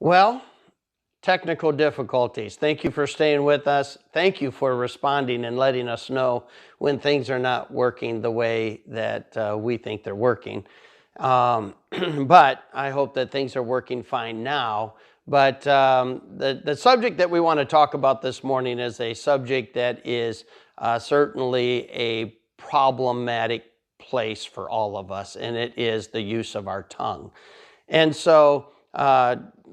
Well, technical difficulties. Thank you for staying with us. Thank you for responding and letting us know when things are not working the way that we think they're working. But I hope that things are working fine now. But the subject that we want to talk about this morning is a subject that is certainly a problematic place for all of us, and it is the use of our tongue. And so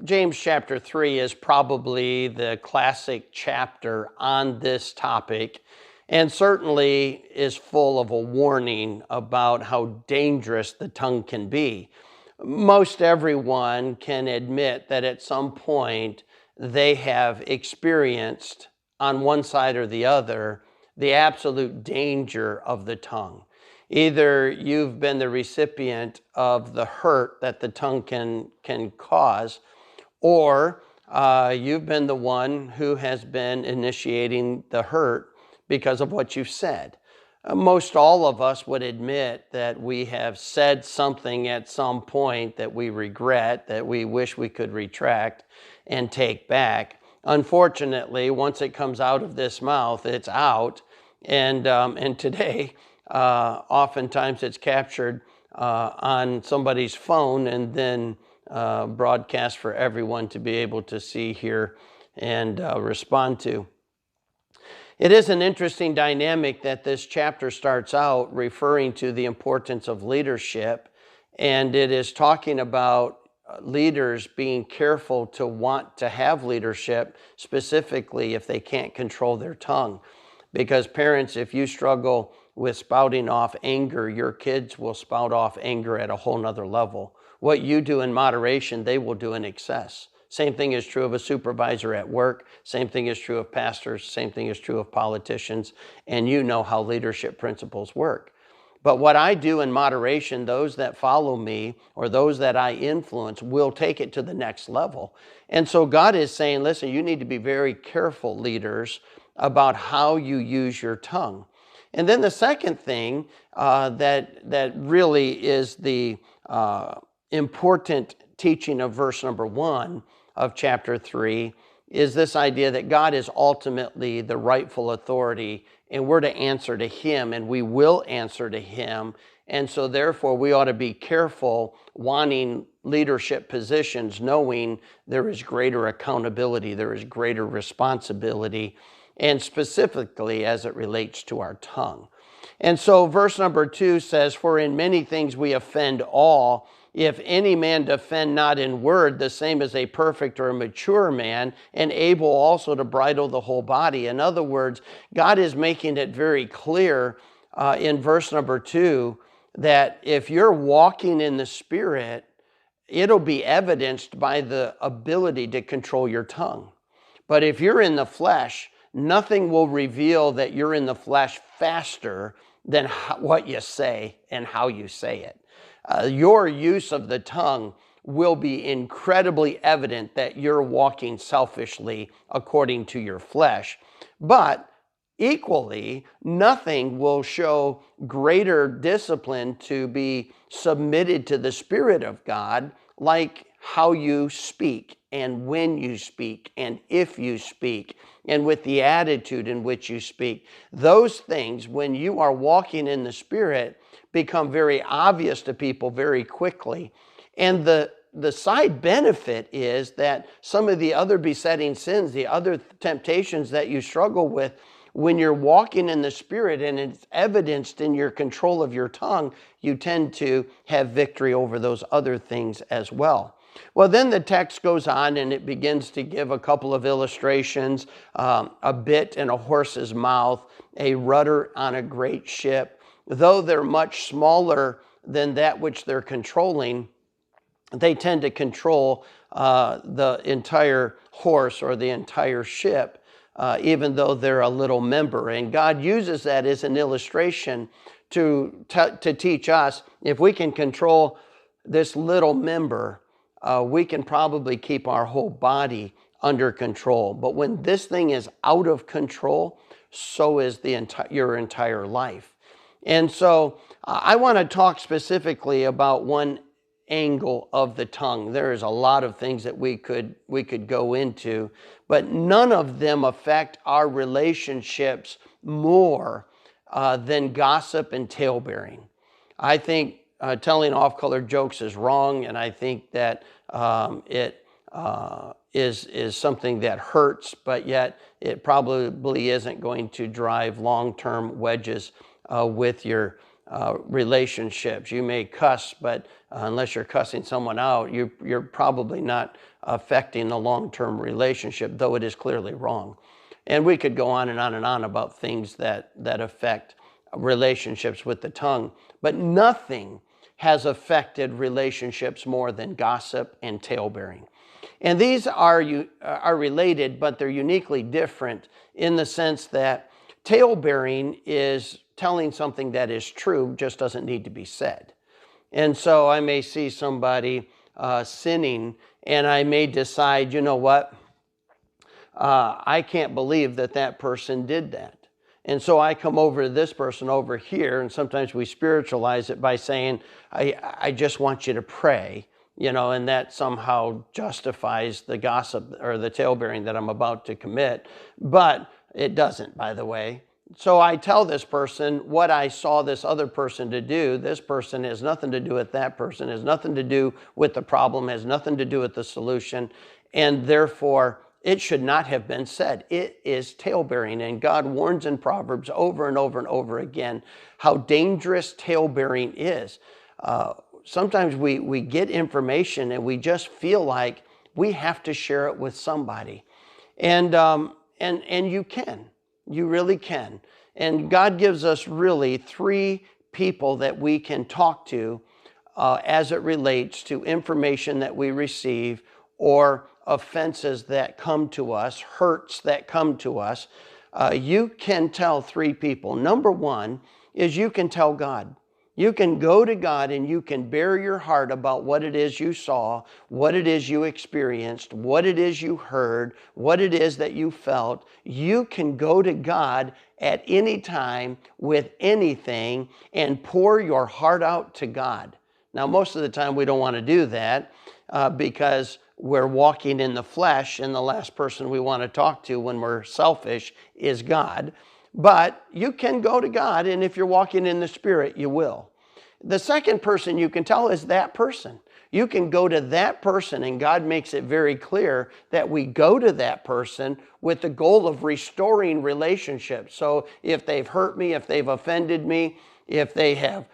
James chapter 3 is probably the classic chapter on this topic, and certainly is full of a warning about how dangerous the tongue can be. Most everyone can admit that at some point they have experienced, on one side or the other, the absolute danger of the tongue. Either you've been the recipient of the hurt that the tongue can cause, or you've been the one who has been initiating the hurt because of what you've said. Most all of us would admit that we have said something at some point that we regret, that we wish we could retract and take back. Unfortunately, once it comes out of this mouth, it's out. And today, oftentimes it's captured on somebody's phone and then broadcast for everyone to be able to see, hear, and respond to. It is an interesting dynamic that this chapter starts out referring to the importance of leadership, and it is talking about leaders being careful to want to have leadership, specifically if they can't control their tongue. Because parents, if you struggle with spouting off anger, your kids will spout off anger at a whole nother level. What you do in moderation, they will do in excess. Same thing is true of a supervisor at work. Same thing is true of pastors. Same thing is true of politicians. And you know how leadership principles work. But what I do in moderation, those that follow me or those that I influence will take it to the next level. And so God is saying, listen, you need to be very careful, leaders, about how you use your tongue. And then the second thing that really is the important teaching of verse number 1 of chapter 3 is this idea that God is ultimately the rightful authority, and we're to answer to Him, and we will answer to Him. And so therefore we ought to be careful wanting leadership positions, knowing there is greater accountability, there is greater responsibility, and specifically as it relates to our tongue. And so verse number 2 says, "For in many things we offend all. If any man defend not in word, the same as a perfect or a mature man, and able also to bridle the whole body." In other words, God is making it very clear in verse number 2 that if you're walking in the Spirit, it'll be evidenced by the ability to control your tongue. But if you're in the flesh, nothing will reveal that you're in the flesh faster than what you say and how you say it. Your use of the tongue will be incredibly evident that you're walking selfishly according to your flesh. But equally, nothing will show greater discipline to be submitted to the Spirit of God like how you speak and when you speak and if you speak and with the attitude in which you speak. Those things, when you are walking in the Spirit, become very obvious to people very quickly. And the side benefit is that some of the other besetting sins, the other temptations that you struggle with, when you're walking in the Spirit and it's evidenced in your control of your tongue, you tend to have victory over those other things as well. Well, then the text goes on and it begins to give a couple of illustrations, a bit in a horse's mouth, a rudder on a great ship. Though they're much smaller than that which they're controlling, they tend to control the entire horse or the entire ship, even though they're a little member. And God uses that as an illustration to teach us, if we can control this little member, we can probably keep our whole body under control. But when this thing is out of control, so is your entire life. And so I want to talk specifically about one angle of the tongue. There is a lot of things that we could go into, but none of them affect our relationships more than gossip and talebearing. I think telling off-color jokes is wrong, and I think that it is something that hurts, but yet it probably isn't going to drive long-term wedges with your relationships. You may cuss, but unless you're cussing someone out, you're probably not affecting the long-term relationship, though it is clearly wrong. And we could go on and on and on about things that affect relationships with the tongue, but nothing has affected relationships more than gossip and talebearing. And these are related, but they're uniquely different in the sense that talebearing is telling something that is true, just doesn't need to be said. And so I may see somebody sinning, and I may decide, you know what, I can't believe that person did that. And so I come over to this person over here, and sometimes we spiritualize it by saying, I just want you to pray, and that somehow justifies the gossip or the talebearing that I'm about to commit. But it doesn't, by the way. So I tell this person what I saw this other person to do. This person has nothing to do with that person, has nothing to do with the problem, has nothing to do with the solution, and therefore it should not have been said. It is talebearing, and God warns in Proverbs over and over and over again how dangerous talebearing is. Sometimes we get information and we just feel like we have to share it with somebody, and you can. You really can. And God gives us really 3 people that we can talk to as it relates to information that we receive or offenses that come to us, hurts that come to us. You can tell 3 people. Number 1 is you can tell God. You can go to God and you can bare your heart about what it is you saw, what it is you experienced, what it is you heard, what it is that you felt. You can go to God at any time with anything and pour your heart out to God. Now, most of the time we don't want to do that because we're walking in the flesh, and the last person we want to talk to when we're selfish is God. But you can go to God, and if you're walking in the Spirit, you will. The second person you can tell is that person. You can go to that person, and God makes it very clear that we go to that person with the goal of restoring relationships. So if they've hurt me, if they've offended me, if they have,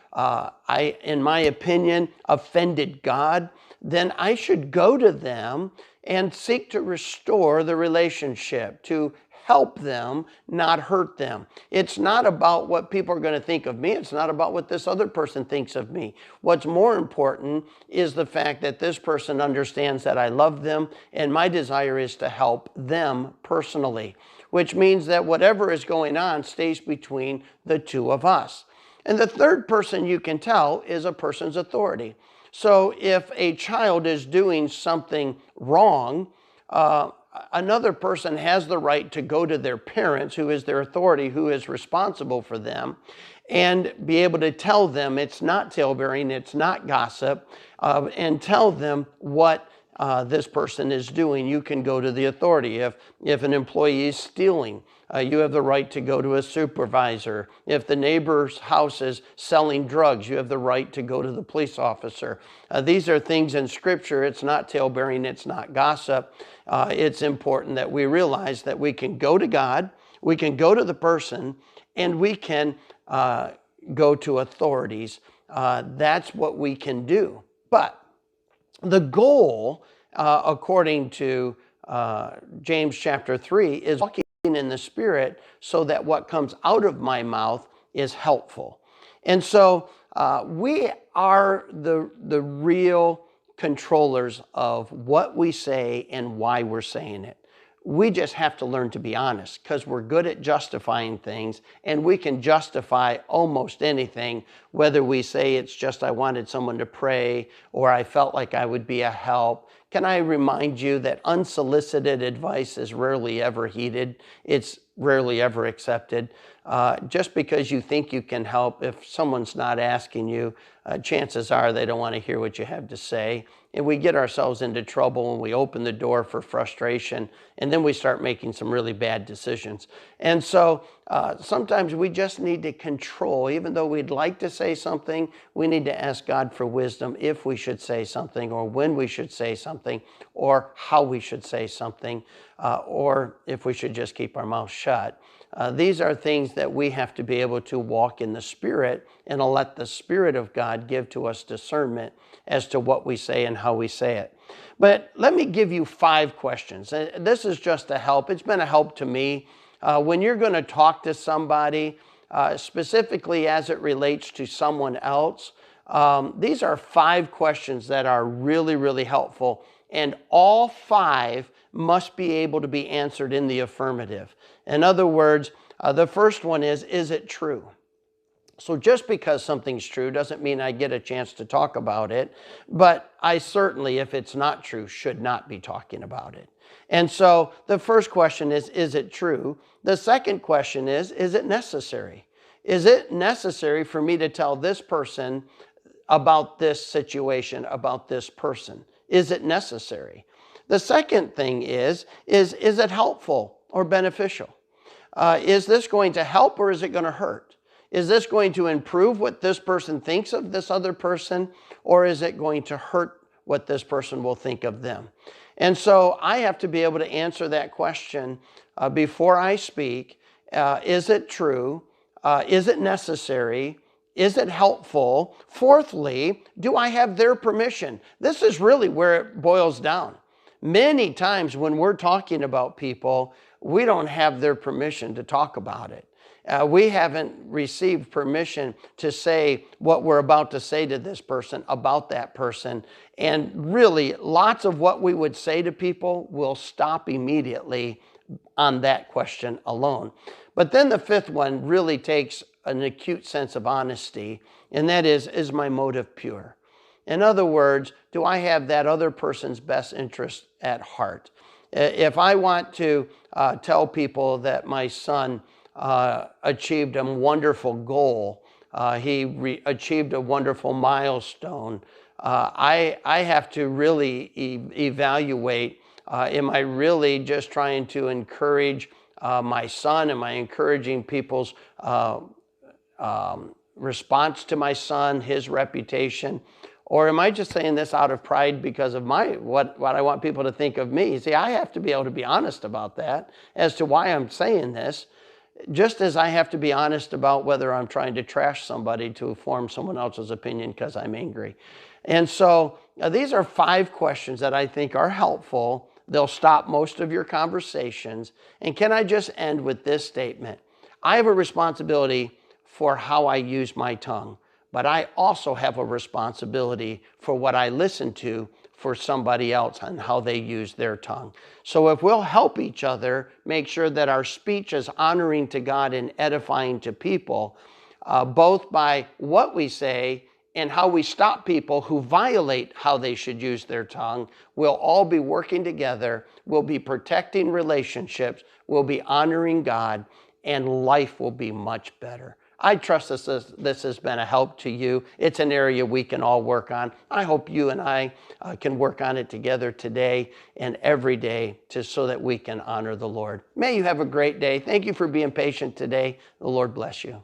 in my opinion, offended God, then I should go to them and seek to restore the relationship, to help them, not hurt them. It's not about what people are going to think of me. It's not about what this other person thinks of me. What's more important is the fact that this person understands that I love them, and my desire is to help them personally, which means that whatever is going on stays between the 2 of us. And the third person you can tell is a person's authority. So if a child is doing something wrong, another person has the right to go to their parents, who is their authority, who is responsible for them, and be able to tell them it's not talebearing, it's not gossip, and tell them what this person is doing. You can go to the authority. If an employee is stealing, you have the right to go to a supervisor. If the neighbor's house is selling drugs, you have the right to go to the police officer. These are things in Scripture. It's not talebearing, it's not gossip. It's important that we realize that we can go to God, we can go to the person, and we can go to authorities. That's what we can do. But the goal, according to James chapter 3, is walking in the Spirit so that what comes out of my mouth is helpful. And so we are the real controllers of what we say and why we're saying it. We just have to learn to be honest, because we're good at justifying things, and we can justify almost anything, whether we say it's just I wanted someone to pray, or I felt like I would be a help. can I remind you that unsolicited advice is rarely ever heeded? It's rarely ever accepted. Just because you think you can help, if someone's not asking you, chances are they don't want to hear what you have to say. And we get ourselves into trouble when we open the door for frustration, and then we start making some really bad decisions. And so sometimes we just need to control. Even though we'd like to say something, we need to ask God for wisdom if we should say something, or when we should say something, or how we should say something, or if we should just keep our mouth shut. These are things that we have to be able to walk in the Spirit and let the Spirit of God give to us discernment as to what we say and how we say it. But let me give you 5 questions. This is just a help. It's been a help to me. When you're going to talk to somebody, specifically as it relates to someone else, these are 5 questions that are really, really helpful. And all 5 must be able to be answered in the affirmative. In other words, the first one is it true? So just because something's true doesn't mean I get a chance to talk about it, but I certainly, if it's not true, should not be talking about it. And so the first question is it true? The second question is it necessary? Is it necessary for me to tell this person about this situation, about this person? Is it necessary? The second thing is it helpful or beneficial? Is this going to help or is it going to hurt? Is this going to improve what this person thinks of this other person, or is it going to hurt what this person will think of them? And so I have to be able to answer that question before I speak. Is it true? Is it necessary? Is it helpful? Fourthly, do I have their permission? This is really where it boils down. Many times when we're talking about people, we don't have their permission to talk about it. We haven't received permission to say what we're about to say to this person about that person. And really, lots of what we would say to people will stop immediately on that question alone. But then the fifth one really takes an acute sense of honesty, and that is my motive pure? In other words, do I have that other person's best interest at heart? If I want to tell people that my son achieved a wonderful goal, he achieved a wonderful milestone, I have to really evaluate, am I really just trying to encourage my son? Am I encouraging people's response to my son, his reputation? Or am I just saying this out of pride because of what I want people to think of me? See, I have to be able to be honest about that as to why I'm saying this, just as I have to be honest about whether I'm trying to trash somebody to form someone else's opinion because I'm angry. And so these are 5 questions that I think are helpful. They'll stop most of your conversations. And can I just end with this statement? I have a responsibility for how I use my tongue, but I also have a responsibility for what I listen to for somebody else and how they use their tongue. So if we'll help each other make sure that our speech is honoring to God and edifying to people, both by what we say and how we stop people who violate how they should use their tongue, we'll all be working together, we'll be protecting relationships, we'll be honoring God, and life will be much better. I trust this has been a help to you. It's an area we can all work on. I hope you and I can work on it together today and every day so that we can honor the Lord. May you have a great day. Thank you for being patient today. The Lord bless you.